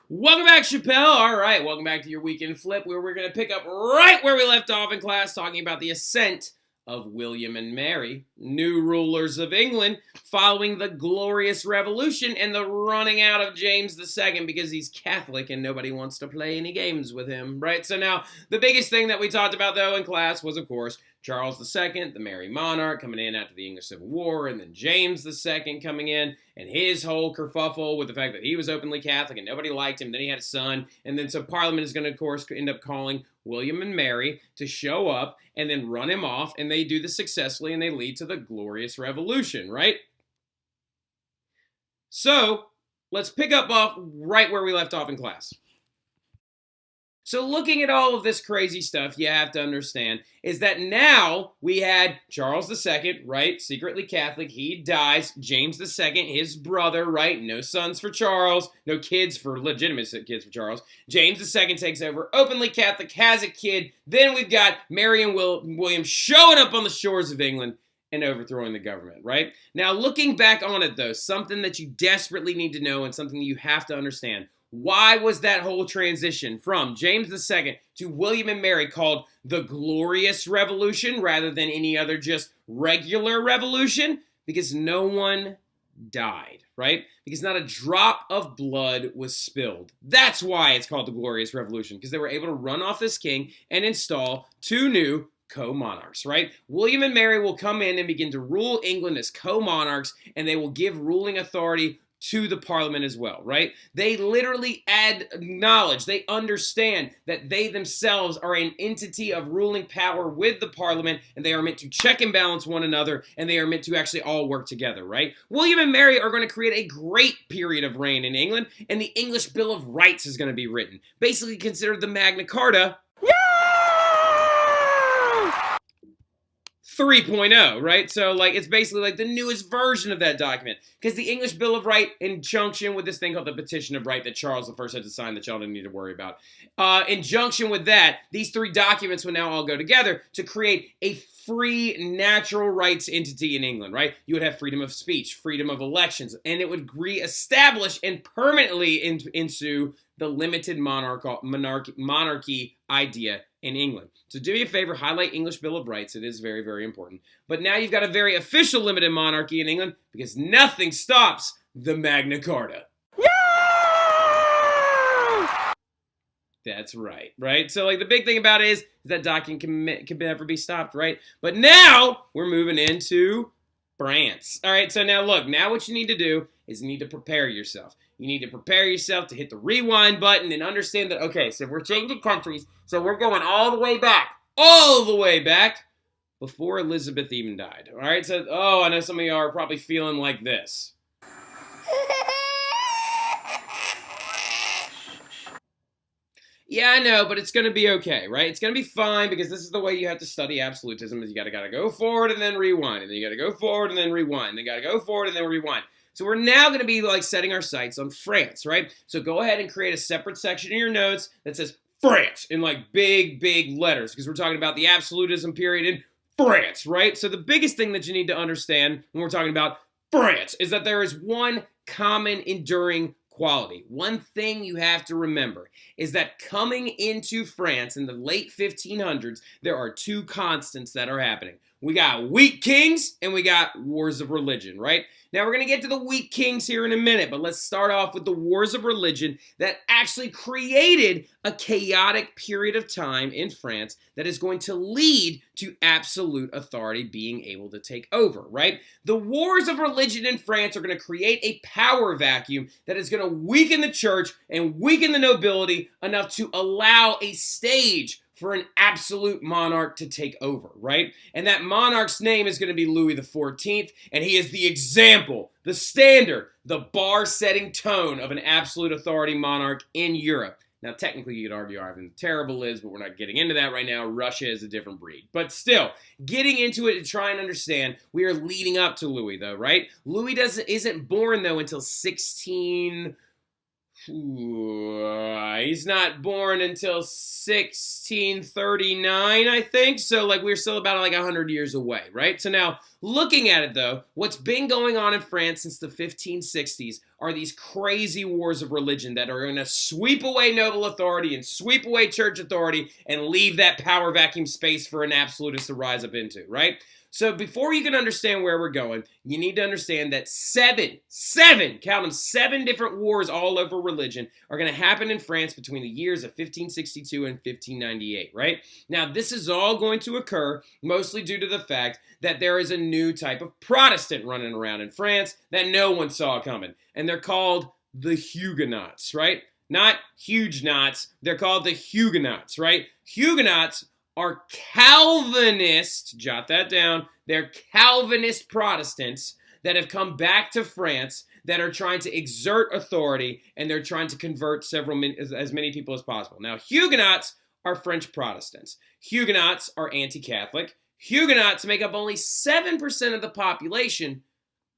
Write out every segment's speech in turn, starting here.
Welcome back, Chappelle. All right, welcome back to your weekend flip, where we're going to pick up right where we left off in class, talking about the ascent of William and Mary, new rulers of England, following the Glorious Revolution and the running out of James II because he's Catholic and nobody wants to play any games with him, right? So now, the biggest thing that we talked about, though, in class was, of course, Charles II, the Merry Monarch, coming in after the English Civil War, and then James II coming in, and his whole kerfuffle with the fact that he was openly Catholic and nobody liked him. Then he had a son, and then so Parliament is going to, of course, end up calling William and Mary to show up and then run him off, and they do this successfully, and they lead to the Glorious Revolution, right? So, let's pick up off right where we left off in class. So looking at all of this crazy stuff, you have to understand is that now we had Charles II, right, secretly Catholic, he dies, James II, his brother, right, no sons for Charles, no kids for legitimate kids for Charles, James II takes over, openly Catholic, has a kid, then we've got Mary and William showing up on the shores of England and overthrowing the government, right? Now looking back on it though, something that you desperately need to know and something that you have to understand. Why was that whole transition from James II to William and Mary called the Glorious Revolution rather than any other just regular revolution? Because no one died, right? Because not a drop of blood was spilled. That's why it's called the Glorious Revolution, because they were able to run off this king and install two new co-monarchs, right? William and Mary will come in and begin to rule England as co-monarchs, and they will give ruling authority to the Parliament as well, right? They literally acknowledge, they understand that they themselves are an entity of ruling power with the Parliament, and they are meant to check and balance one another, and they are meant to actually all work together, right? William and Mary are going to create a great period of reign in England, and the English Bill of Rights is going to be written, basically considered the Magna Carta 3.0, right? So, like, it's basically like the newest version of that document. Because the English Bill of Right, in junction with this thing called the Petition of Right that Charles I had to sign that y'all didn't need to worry about. In junction with that, these three documents would now all go together to create a free natural rights entity in England, right? You would have freedom of speech, freedom of elections, and it would re-establish and permanently ensue the limited monarchy idea in England. So do me a favor, highlight English Bill of Rights. It is very, very important. But now you've got a very official limited monarchy in England because nothing stops the Magna Carta. That's right, right? So, like, the big thing about it is that document can never be stopped, right? But now we're moving into France. All right, so now look, now what you need to do is you need to prepare yourself. You need to prepare yourself to hit the rewind button and understand that, okay, so if we're changing countries, so we're going all the way back before Elizabeth even died. All right, so, oh, I know some of you are probably feeling like this. Yeah, I know, but it's going to be okay, right? It's going to be fine because this is the way you have to study absolutism is you got to go forward and then rewind, and then you got to go forward and then rewind, and then you got to go forward and then rewind. So we're now going to be like setting our sights on France, right? So go ahead and create a separate section in your notes that says France in like big, big letters because we're talking about the absolutism period in France, right? So the biggest thing that you need to understand when we're talking about France is that there is one common enduring quality. One thing you have to remember is that coming into France in the late 1500s, there are two constants that are happening. We got weak kings and we got wars of religion, right? Now we're going to get to the weak kings here in a minute, but let's start off with the wars of religion that actually created a chaotic period of time in France that is going to lead to absolute authority being able to take over, right? The wars of religion in France are going to create a power vacuum that is going to weaken the church and weaken the nobility enough to allow a stage for an absolute monarch to take over, right? And that monarch's name is going to be Louis XIV, and he is the example, the standard, the bar-setting tone of an absolute authority monarch in Europe. Now, technically, you could argue Ivan the Terrible is, but we're not getting into that right now. Russia is a different breed. But still, getting into it and trying to understand, we are leading up to Louis, though, right? Louis isn't born, though, until 16... He's not born until 1639, I think. So, like, we're still about like 100 years away, right? So now, looking at it though, what's been going on in France since the 1560s are these crazy wars of religion that are going to sweep away noble authority and sweep away church authority and leave that power vacuum space for an absolutist to rise up into, right? So before you can understand where we're going, you need to understand that count them, 7 different wars all over religion are going to happen in France between the years of 1562 and 1598, right? Now, this is all going to occur mostly due to the fact that there is a new type of Protestant running around in France that no one saw coming, and they're called the Huguenots, right? Not huge knots, they're called the Huguenots, right? Huguenots are Calvinist, jot that down, they're Calvinist Protestants that have come back to France that are trying to exert authority, and they're trying to convert as many people as possible. Now, Huguenots are French Protestants. Huguenots are anti-Catholic. Huguenots make up only 7% of the population,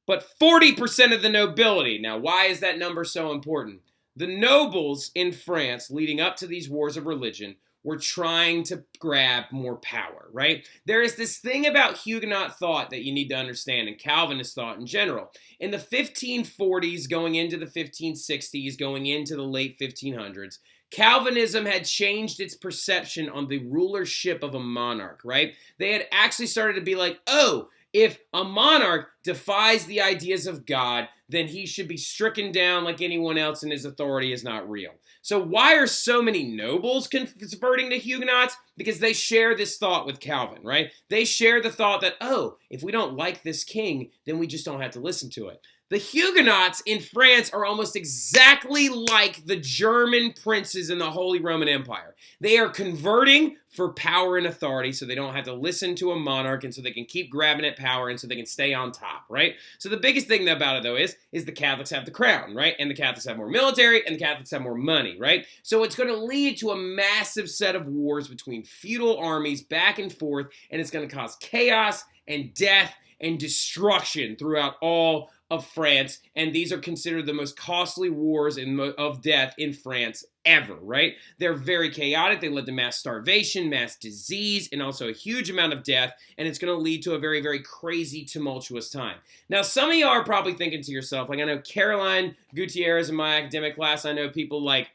but 40% of the nobility. Now, why is that number so important? The nobles in France, leading up to these wars of religion, were trying to grab more power, right? There is this thing about Huguenot thought that you need to understand, and Calvinist thought in general. In the 1540s, going into the 1560s, going into the late 1500s, Calvinism had changed its perception on the rulership of a monarch, right? They had actually started to be like, oh, if a monarch defies the ideas of God, then he should be stricken down like anyone else, and his authority is not real. So why are so many nobles converting to Huguenots? Because they share this thought with Calvin, right? They share the thought that, oh, if we don't like this king, then we just don't have to listen to it. The Huguenots in France are almost exactly like the German princes in the Holy Roman Empire. They are converting for power and authority so they don't have to listen to a monarch, and so they can keep grabbing at power, and so they can stay on top, right? So the biggest thing about it, though, is the Catholics have the crown, right? And the Catholics have more military, and the Catholics have more money, right? So it's going to lead to a massive set of wars between feudal armies back and forth, and it's going to cause chaos and death and destruction throughout all of France, and these are considered the most costly wars of death in France ever, right? They're very chaotic. They led to mass starvation, mass disease, and also a huge amount of death, and it's going to lead to a very, very crazy, tumultuous time. Now, some of you are probably thinking to yourself, like I know Caroline Gutierrez in my academic class, I know people like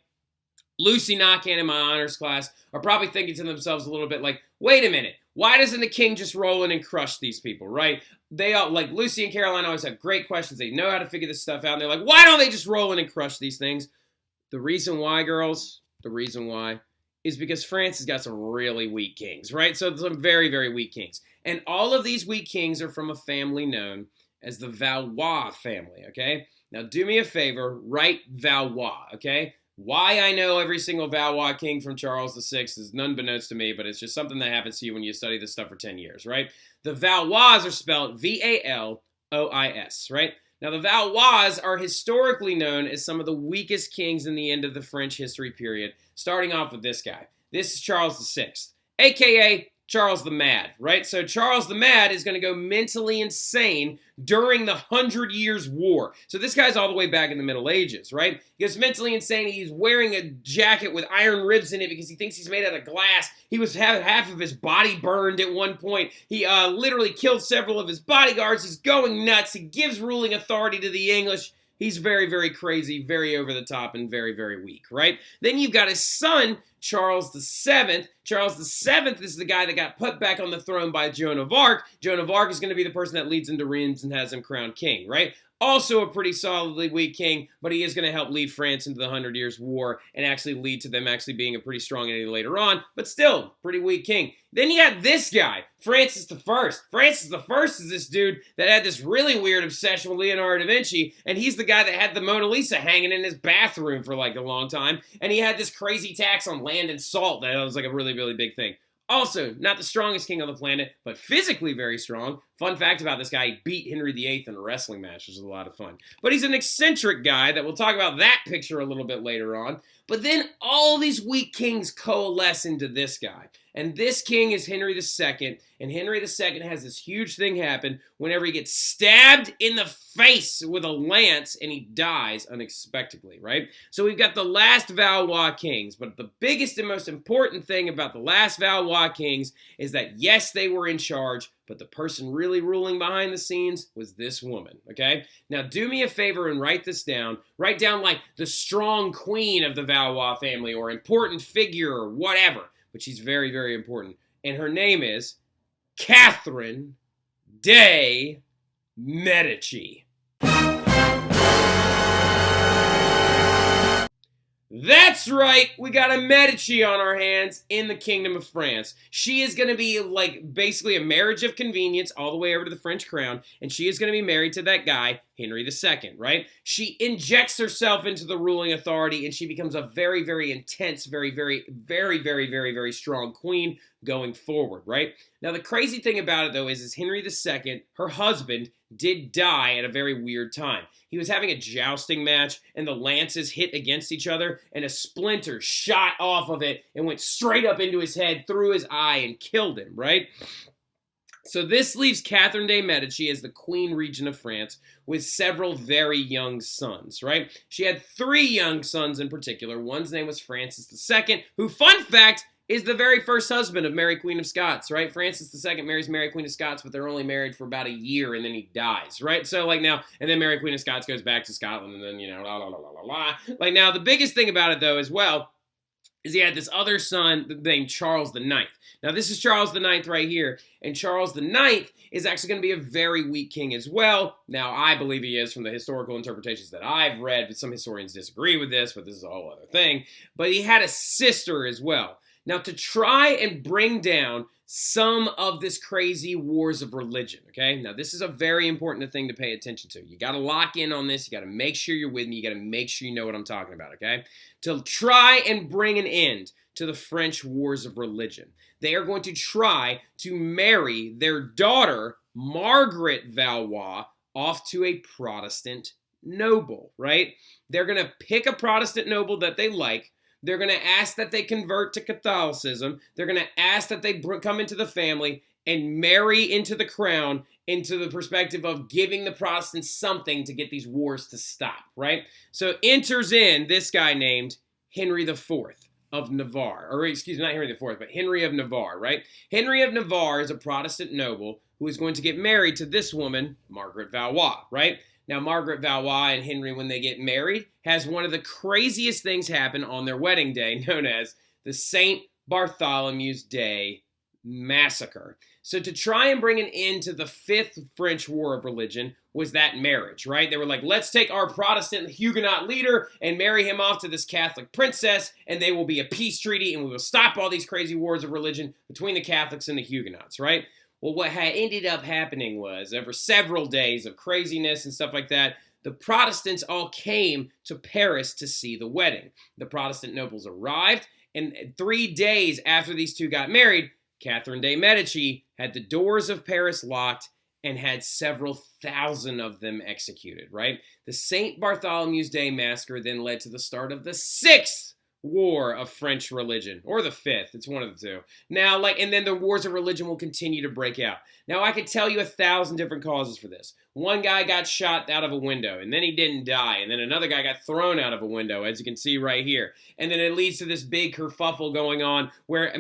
Lucy Knockan in my honors class are probably thinking to themselves a little bit like, wait a minute, why doesn't the king just roll in and crush these people, right? They all, like Lucy and Caroline always have great questions. They know how to figure this stuff out. And they're like, why don't they just roll in and crush these things? The reason why, girls, the reason why is because France has got some really weak kings, right? So some very, very weak kings. And all of these weak kings are from a family known as the Valois family, okay? Now do me a favor, write Valois, okay? Why I know every single Valois king from Charles VI is unbeknownst to me, but it's just something that happens to you when you study this stuff for 10 years, right? The Valois are spelled V-A-L-O-I-S, right? Now, the Valois are historically known as some of the weakest kings in the end of the French history period, starting off with this guy. This is Charles VI, a.k.a. Charles the Mad, right? So Charles the Mad is going to go mentally insane during the 100 Years' War. So this guy's all the way back in the Middle Ages, right? He goes mentally insane. He's wearing a jacket with iron ribs in it because he thinks he's made out of glass. He was having half of his body burned at one point. He literally killed several of his bodyguards. He's going nuts. He gives ruling authority to the English. He's very, very crazy, very over the top, and very, very weak, right? Then you've got his son, Charles VII. Charles VII is the guy that got put back on the throne by Joan of Arc. Joan of Arc is going to be the person that leads him to Reims and has him crowned king, right? Also a pretty solidly weak king, but he is going to help lead France into the 100 Years' War and actually lead to them actually being a pretty strong entity later on, but still, pretty weak king. Then you have this guy, Francis I. Francis I is this dude that had this really weird obsession with Leonardo da Vinci, and he's the guy that had the Mona Lisa hanging in his bathroom for like a long time, and he had this crazy tax on land and salt that was like a really, really big thing. Also, not the strongest king on the planet, but physically very strong. Fun fact about this guy, he beat Henry VIII in a wrestling match, which was a lot of fun. But he's an eccentric guy that we'll talk about that picture a little bit later on. But then all these weak kings coalesce into this guy. And this king is Henry II. And Henry II has this huge thing happen whenever he gets stabbed in the face with a lance and he dies unexpectedly, right? So we've got the last Valois kings. But the biggest and most important thing about the last Valois kings is that, yes, they were in charge, but the person really ruling behind the scenes was this woman, okay? Now, do me a favor and write this down. Write down, like, the strong queen of the Valois family or important figure or whatever. But she's very, very important. And her name is Catherine de' Medici. That's right, we got a Medici on our hands in the Kingdom of France. She is going to be like basically a marriage of convenience all the way over to the French crown, and she is going to be married to that guy, Henry II, right? She injects herself into the ruling authority, and she becomes a very, very intense, very, very, very, very, very, very strong queen going forward, right? Now, the crazy thing about it, though, is Henry II, her husband, did die at a very weird time. He was having a jousting match, and the lances hit against each other, and a splinter shot off of it and went straight up into his head, through his eye, and killed him, right? So this leaves Catherine de' Medici as the queen regent of France with several very young sons, right? She had 3 young sons in particular. One's name was Francis II, who, fun fact, is the very first husband of Mary Queen of Scots, right? Francis II marries Mary Queen of Scots, but they're only married for about a year, and then he dies, right? So, like, now, and then Mary Queen of Scots goes back to Scotland, and then, you know, la, la, la, la, la, la. Like, now, the biggest thing about it, though, as well, is he had this other son named Charles IX. Now, this is Charles IX right here, and Charles IX is actually going to be a very weak king as well. Now, I believe he is from the historical interpretations that I've read, but some historians disagree with this, but this is a whole other thing. But he had a sister as well. Now, to try and bring down some of this crazy wars of religion, okay? Now, this is a very important thing to pay attention to. You got to lock in on this. You got to make sure you're with me. You got to make sure you know what I'm talking about, okay? To try and bring an end to the French wars of religion, they are going to try to marry their daughter, Margaret Valois, off to a Protestant noble, right? They're going to pick a Protestant noble that they like. They're going to ask that they convert to Catholicism. They're going to ask that they come into the family and marry into the crown, into the perspective of giving the Protestants something to get these wars to stop, right? So enters in this guy named Henry IV of Navarre. Or excuse me, not Henry IV, but Henry of Navarre, right? Henry of Navarre is a Protestant noble who is going to get married to this woman, Margaret Valois, right? Now, Margaret Valois and Henry, when they get married, has one of the craziest things happen on their wedding day, known as the St. Bartholomew's Day Massacre. So to try and bring an end to the 5th French War of Religion was that marriage, right? They were like, let's take our Protestant Huguenot leader and marry him off to this Catholic princess, and they will be a peace treaty, and we will stop all these crazy wars of religion between the Catholics and the Huguenots, right? Well, what had ended up happening was, over several days of craziness and stuff like that, the Protestants all came to Paris to see the wedding. The Protestant nobles arrived, and 3 days after these two got married, Catherine de' Medici had the doors of Paris locked and had several thousand of them executed, right? The St. Bartholomew's Day Massacre then led to the start of the 6th War of French religion, or the 5th, it's one of the two. Now, and then the wars of religion will continue to break out. Now, I could tell you 1,000 different causes for this. One guy got shot out of a window, and then he didn't die, and then another guy got thrown out of a window, as you can see right here. And then it leads to this big kerfuffle going on, where,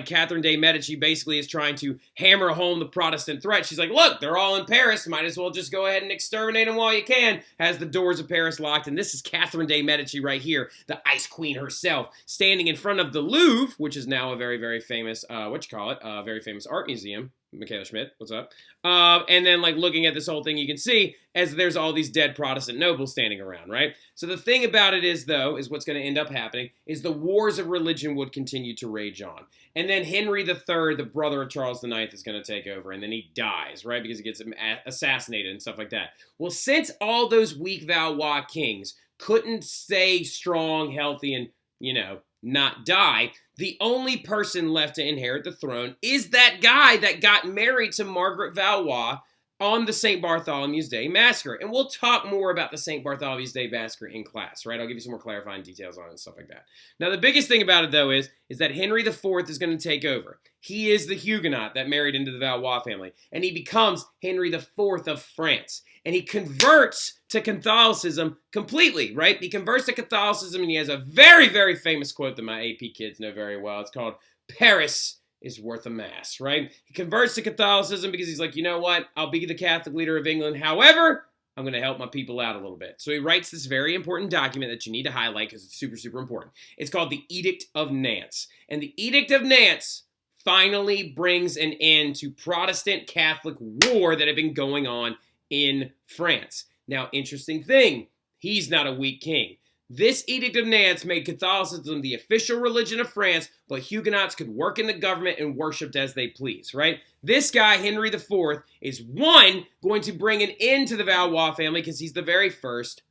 Catherine de' Medici basically is trying to hammer home the Protestant threat. She's like, look, they're all in Paris, might as well just go ahead and exterminate them while you can, has the doors of Paris locked, and this is Catherine de' Medici right here, the Ice Queen herself, standing in front of the Louvre, which is now a very, very famous, very famous art museum. Michaela Schmidt, what's up? And then, looking at this whole thing, you can see as there's all these dead Protestant nobles standing around, right? So the thing about it is, though, is what's going to end up happening is the wars of religion would continue to rage on. And then Henry III, the brother of Charles IX, is going to take over, and then he dies, right? Because he gets assassinated and stuff like that. Well, since all those weak Valois kings couldn't stay strong, healthy, and not die, the only person left to inherit the throne is that guy that got married to Margaret Valois on the St. Bartholomew's Day Massacre. And we'll talk more about the St. Bartholomew's Day Massacre in class, right? I'll give you some more clarifying details on it and stuff like that. Now, the biggest thing about it, though, is that Henry IV is going to take over. He is the Huguenot that married into the Valois family, and he becomes Henry IV of France. And he converts to Catholicism completely, right? He converts to Catholicism, and he has a very, very famous quote that my AP kids know very well. It's called, "Paris is worth a mass," right? He converts to Catholicism because he's like, you know what? I'll be the Catholic leader of England. However, I'm going to help my people out a little bit. So he writes this very important document that you need to highlight because it's super, super important. It's called the Edict of Nantes. And the Edict of Nantes finally brings an end to Protestant-Catholic war that had been going on in France. Now, interesting thing, he's not a weak king. This Edict of Nantes made Catholicism the official religion of France, but Huguenots could work in the government and worshipped as they please, right? This guy, Henry IV, is one, going to bring an end to the Valois family because he's the very first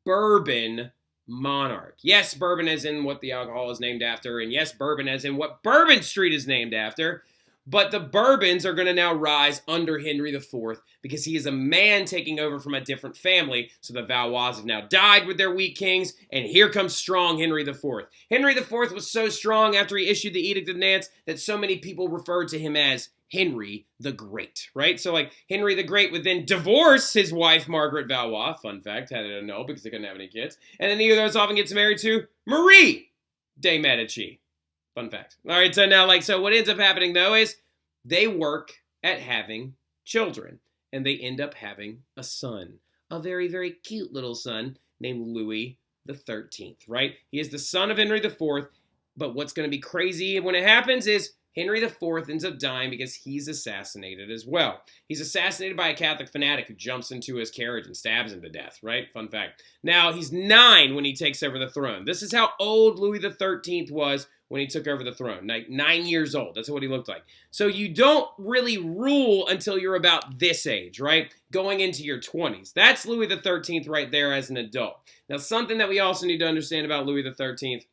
Bourbon monarch. Yes, Bourbon as in what the alcohol is named after, and yes, Bourbon as in what Bourbon Street is named after. But the Bourbons are going to now rise under Henry IV because he is a man taking over from a different family. So the Valois have now died with their weak kings, and here comes strong Henry IV. Henry IV was so strong after he issued the Edict of Nantes that so many people referred to him as Henry the Great, right? So like Henry the Great would then divorce his wife, Margaret Valois, fun fact, had to know because they couldn't have any kids, and then he goes off and gets married to Marie de Medici. Fun fact. All right, so what ends up happening, though, is they work at having children, and they end up having a son, a very, very cute little son named Louis XIII, right? He is the son of Henry IV, but what's going to be crazy when it happens is Henry IV ends up dying because he's assassinated as well. He's assassinated by a Catholic fanatic who jumps into his carriage and stabs him to death, right? Fun fact. Now, he's 9 when he takes over the throne. This is how old Louis XIII was when he took over the throne, 9 years old. That's what he looked like. So you don't really rule until you're about this age, right? Going into your 20s. That's Louis XIII right there as an adult. Now, something that we also need to understand about Louis XIII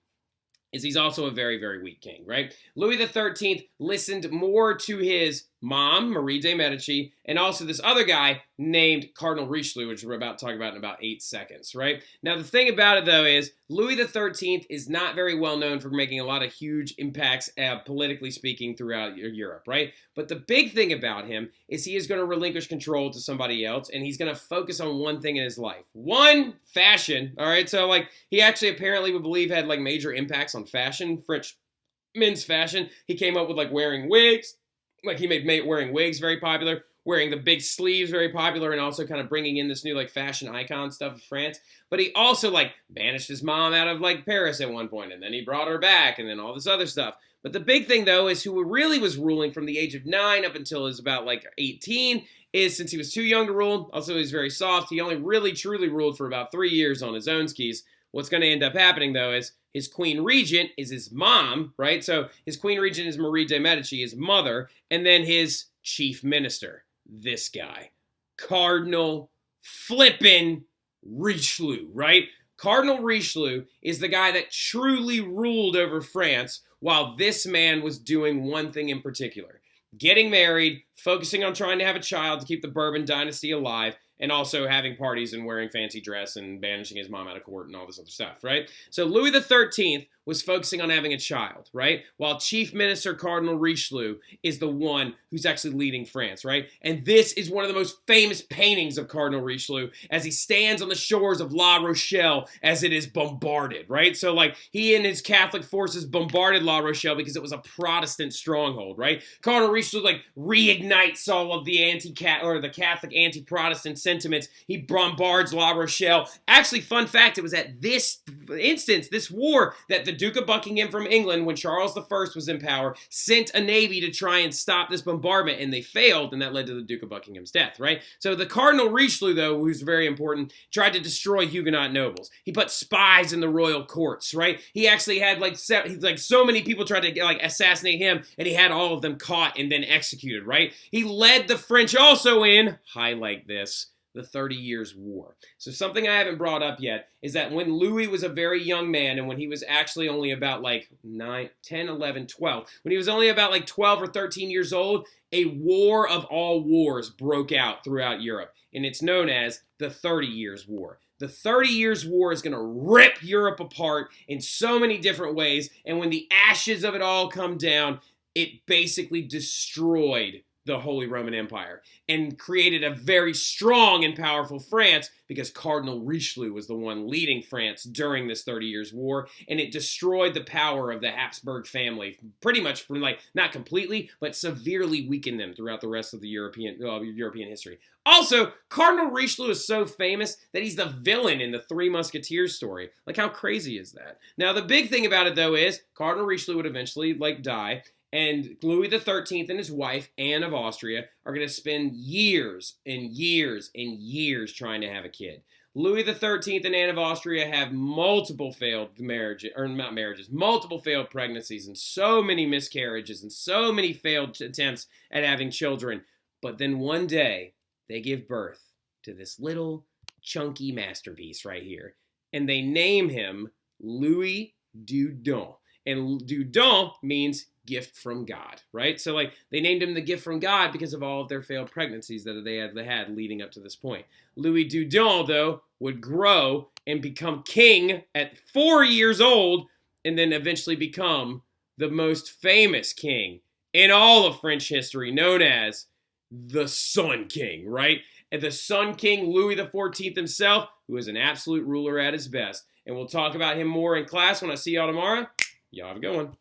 is he's also a very, very weak king, right? Louis XIII listened more to his mom, Marie de Medici, and also this other guy named Cardinal Richelieu, which we're about to talk about in about 8 seconds, right? Now, the thing about it, though, is Louis XIII is not very well known for making a lot of huge impacts, politically speaking, throughout Europe, right? But the big thing about him is he is going to relinquish control to somebody else, and he's going to focus on one thing in his life. One, fashion, all right? So, he actually apparently would believe had, major impacts on fashion, French men's fashion. He came up with, wearing wigs. He made wearing wigs very popular, wearing the big sleeves very popular, and also kind of bringing in this new, fashion icon stuff of France. But he also, banished his mom out of, Paris at one point, and then he brought her back, and then all this other stuff. But the big thing, though, is who really was ruling from the age of 9 up until he was about, 18, is since he was too young to rule, also he was very soft, he only really, truly ruled for about 3 years on his own skis. What's going to end up happening, though, is his queen regent is his mom, right? So his queen regent is Marie de Medici, his mother, and then his chief minister, this guy, Cardinal flippin' Richelieu, right? Cardinal Richelieu is the guy that truly ruled over France while this man was doing one thing in particular, getting married, focusing on trying to have a child to keep the Bourbon dynasty alive, and also having parties and wearing fancy dress and banishing his mom out of court and all this other stuff, right? So Louis XIII was focusing on having a child, right? While Chief Minister Cardinal Richelieu is the one who's actually leading France, right? And this is one of the most famous paintings of Cardinal Richelieu as he stands on the shores of La Rochelle as it is bombarded, right? So he and his Catholic forces bombarded La Rochelle because it was a Protestant stronghold, right? Cardinal Richelieu reignites all of the the Catholic anti-Protestant sentiments. He bombards La Rochelle. Actually, fun fact, it was at this instance, this war, that the Duke of Buckingham from England, when Charles I was in power, sent a navy to try and stop this bombardment, and they failed, and that led to the Duke of Buckingham's death, right? So the Cardinal Richelieu, though, who's very important, tried to destroy Huguenot nobles. He put spies in the royal courts, right? He actually had so many people tried to assassinate him, and he had all of them caught and then executed, right? He led the French also in, highlight this, the 30 Years' War. So something I haven't brought up yet is that when Louis was a very young man and when he was actually only about like 9, 10, 11, 12, when he was only about like 12 or 13 years old, a war of all wars broke out throughout Europe, and it's known as the 30 Years' War. The 30 Years' War is going to rip Europe apart in so many different ways, and when the ashes of it all come down, it basically destroyed the Holy Roman Empire and created a very strong and powerful France because Cardinal Richelieu was the one leading France during this 30 Years' War, and it destroyed the power of the Habsburg family pretty much from like, not completely, but severely weakened them throughout the rest of the European history. Also, Cardinal Richelieu is so famous that he's the villain in the Three Musketeers story. Like, how crazy is that? Now, the big thing about it, though, is Cardinal Richelieu would eventually, like, die, and Louis XIII and his wife, Anne of Austria, are going to spend years and years and years trying to have a kid. Louis XIII and Anne of Austria have multiple failed marriages, or not marriages, multiple failed pregnancies and so many miscarriages and so many failed attempts at having children. But then one day, they give birth to this little chunky masterpiece right here. And they name him Louis Dieudonné. And Dieudonné means gift from God, right? So like they named him the gift from God because of all of their failed pregnancies that they had leading up to this point. Louis Dieudonné, though, would grow and become king at 4 years old and then eventually become the most famous king in all of French history, known as the Sun King, right? And the Sun King, Louis XIV himself, who is an absolute ruler at his best. And we'll talk about him more in class when I see y'all tomorrow. Y'all have a good one.